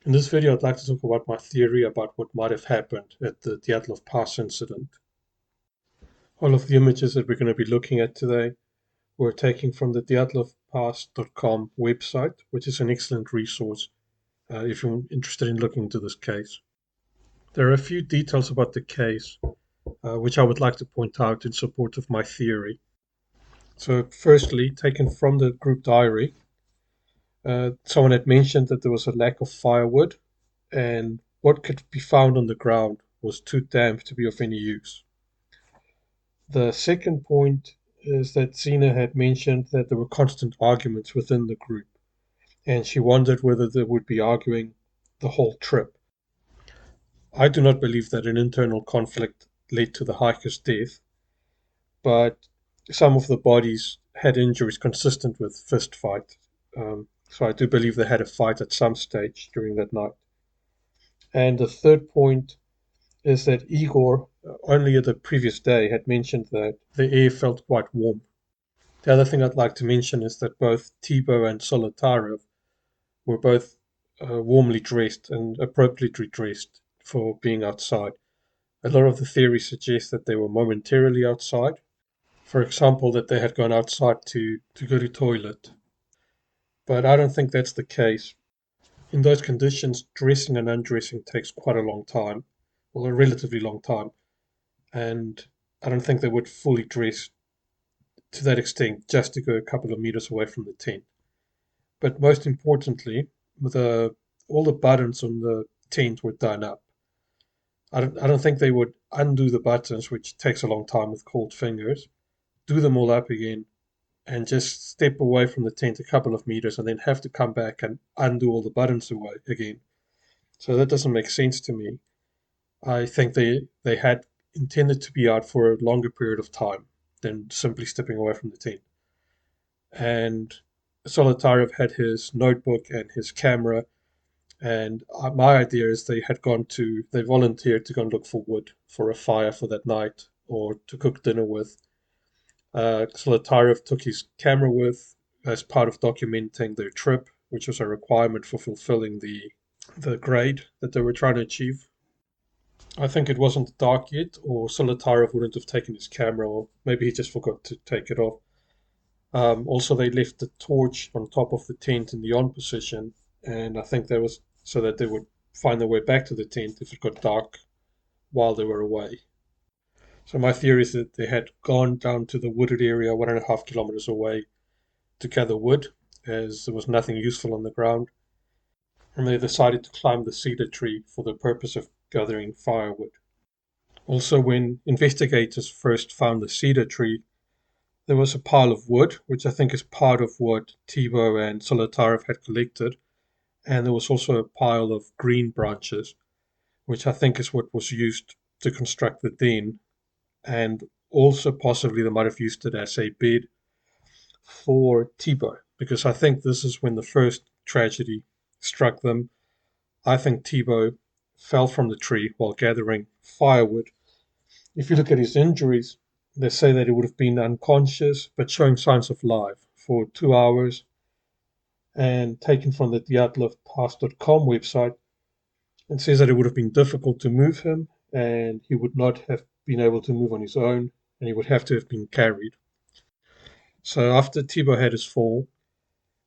In this video, I'd like to talk about my theory about what might have happened at the Dyatlov Pass incident. All of the images that we're going to be looking at today were taken from the dyatlovpass.com website, which is an excellent resource if you're interested in looking into this case. There are a few details about the case which I would like to point out in support of my theory. So, firstly, taken from the group diary, someone had mentioned that there was a lack of firewood and what could be found on the ground was too damp to be of any use. The second point is that Zena had mentioned that there were constant arguments within the group, and she wondered whether they would be arguing the whole trip. I do not believe that an internal conflict led to the hiker's death, but some of the bodies had injuries consistent with fist fight. So I do believe they had a fight at some stage during that night. And the third point is that Igor, only the previous day, had mentioned that the air felt quite warm. The other thing I'd like to mention is that both Thibaut and Solotarev were both warmly dressed and appropriately dressed for being outside. A lot of the theories suggest that they were momentarily outside. For example, that they had gone outside to go to the toilet. But I don't think that's the case. In those conditions, dressing and undressing takes quite a long time, well, a relatively long time. And I don't think they would fully dress to that extent just to go a couple of meters away from the tent. But most importantly, all the buttons on the tent were done up. I don't think they would undo the buttons, which takes a long time with cold fingers, do them all up again, and just step away from the tent a couple of meters and then have to come back and undo all the buttons away again. So that doesn't make sense to me. I think they had intended to be out for a longer period of time than simply stepping away from the tent. And Solitarev had his notebook and his camera. And my idea is they volunteered to go and look for wood for a fire for that night or to cook dinner with. Solitarev took his camera with as part of documenting their trip, which was a requirement for fulfilling the grade that they were trying to achieve. I think it wasn't dark yet, or Solitarev wouldn't have taken his camera, or maybe he just forgot to take it off. Also, they left the torch on top of the tent in the on position, and I think that was so that they would find their way back to the tent if it got dark while they were away. So my theory is that they had gone down to the wooded area 1.5 kilometers away to gather wood, as there was nothing useful on the ground, and they decided to climb the cedar tree for the purpose of gathering firewood. Also, when investigators first found the cedar tree, there was a pile of wood, which I think is part of what Thibaut and Solitarev had collected, and there was also a pile of green branches, which I think is what was used to construct the den, and also possibly they might have used it as a bed for Thibaut, because I think this is when the first tragedy struck them. I think Thibaut fell from the tree while gathering firewood. If you look at his injuries, they say that he would have been unconscious but showing signs of life for 2 hours, and taken from the Dyatlov.com website, it says that it would have been difficult to move him and he would not have been able to move on his own and he would have to have been carried. So after Thibaut had his fall,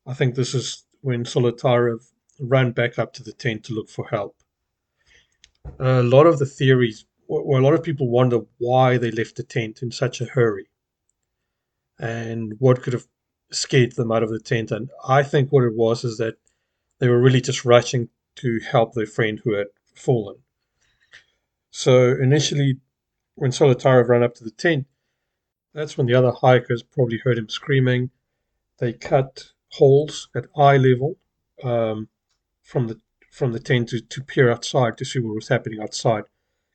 I think this is when Solitarev ran back up to the tent to look for help. A lot of the theories, well, a lot of people wonder why they left the tent in such a hurry and what could have scared them out of the tent. And I think what it was is that they were really just rushing to help their friend who had fallen. So initially, when Solitarev ran up to the tent, that's when the other hikers probably heard him screaming. They cut holes at eye level um, from the tent to peer outside to see what was happening outside,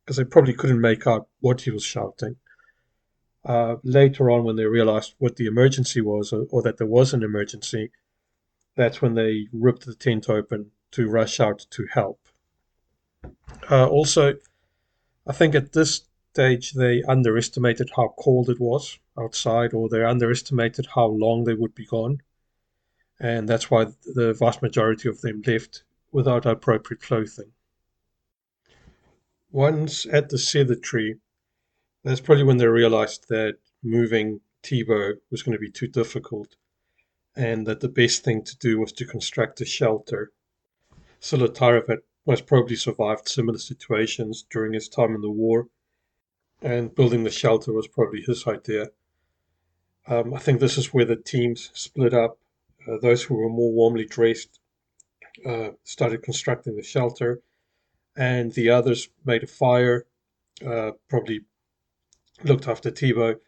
because they probably couldn't make out what he was shouting. Later on, when they realized what the emergency was, or that there was an emergency, that's when they ripped the tent open to rush out to help. Also, I think at this stage they underestimated how cold it was outside, or they underestimated how long they would be gone, and that's why the vast majority of them left without appropriate clothing. Once at the cedar tree, that's probably when they realized that moving Tebow was going to be too difficult and that the best thing to do was to construct a shelter. Zolotarev had most probably survived similar situations during his time in the war, and building the shelter was probably his idea. I think this is where the teams split up. Those who were more warmly dressed started constructing the shelter, and the others made a fire, probably looked after Tebow,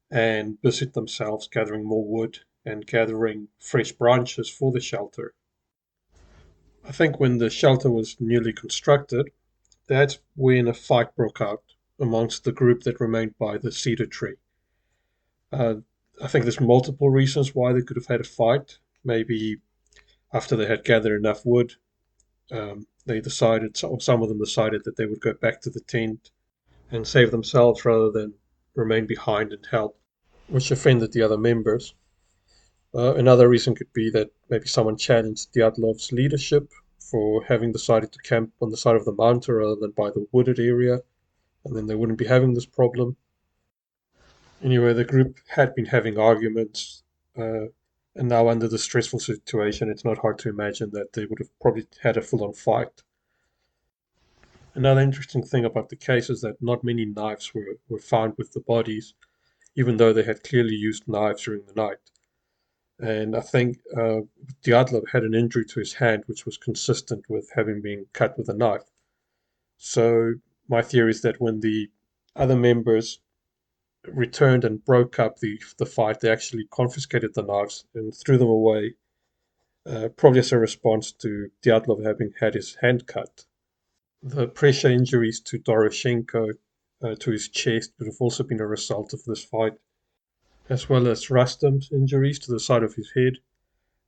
and busied themselves gathering more wood and gathering fresh branches for the shelter. I think when the shelter was newly constructed, that's when a fight broke out amongst the group that remained by the cedar tree. Uh, I think there's multiple reasons why they could have had a fight. Maybe after they had gathered enough wood, they decided, or some of them decided, that they would go back to the tent and save themselves rather than remain behind and help, which offended the other members. Another reason could be that maybe someone challenged Dyatlov's leadership for having decided to camp on the side of the mountain rather than by the wooded area, and then they wouldn't be having this problem. Anyway, the group had been having arguments, and now under the stressful situation, it's not hard to imagine that they would have probably had a full-on fight. Another interesting thing about the case is that not many knives were found with the bodies, even though they had clearly used knives during the night. And I think Dyatlov had an injury to his hand, which was consistent with having been cut with a knife. So my theory is that when the other members returned and broke up the fight, they actually confiscated the knives and threw them away, probably as a response to Dyatlov having had his hand cut. The pressure injuries to Doroshenko, to his chest, would have also been a result of this fight, as well as Rustam's injuries to the side of his head,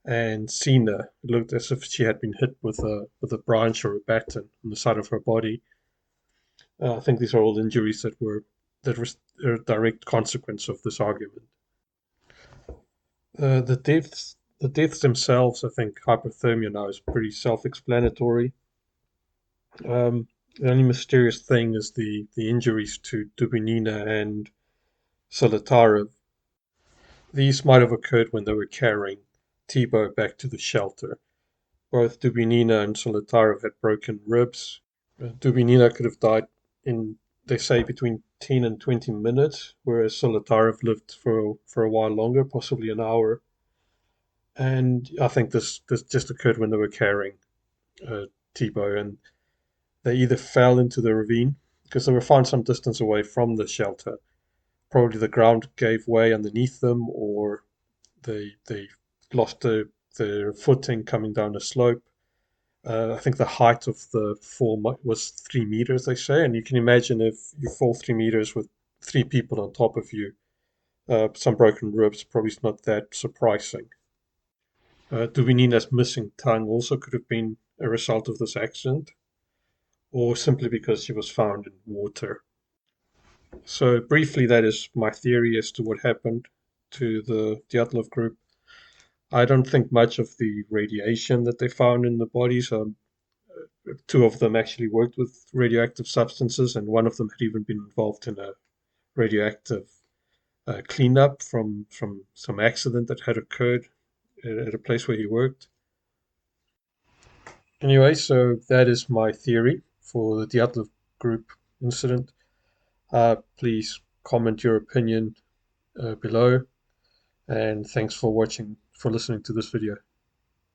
and Sina. It looked as if she had been hit with a branch or a baton on the side of her body. I think these are all injuries that were a direct consequence of this argument. The deaths themselves, I think hypothermia now is pretty self-explanatory. The only mysterious thing is the injuries to Dubinina and Zolotarev. These might have occurred when they were carrying Tebow back to the shelter. Both Dubinina and Zolotarev had broken ribs. Dubinina could have died in, they say, between 10 and 20 minutes, whereas Zolotarev lived for a while longer, possibly an hour. And I think this just occurred when they were carrying Tebow, and they either fell into the ravine because they were found some distance away from the shelter. Probably the ground gave way underneath them, or they lost their footing coming down a slope. I think the height of the fall was 3 meters, they say, and you can imagine if you fall 3 meters with three people on top of you, some broken ribs probably is not that surprising. Dubinina's missing tongue also could have been a result of this accident, or simply because she was found in water. So briefly, that is my theory as to what happened to the Dyatlov group. I don't think much of the radiation that they found in the bodies. Two of them actually worked with radioactive substances, and one of them had even been involved in a radioactive cleanup from some accident that had occurred at a place where he worked. Anyway, so that is my theory for the Dyatlov group incident. Please comment your opinion below, and thanks for listening to this video.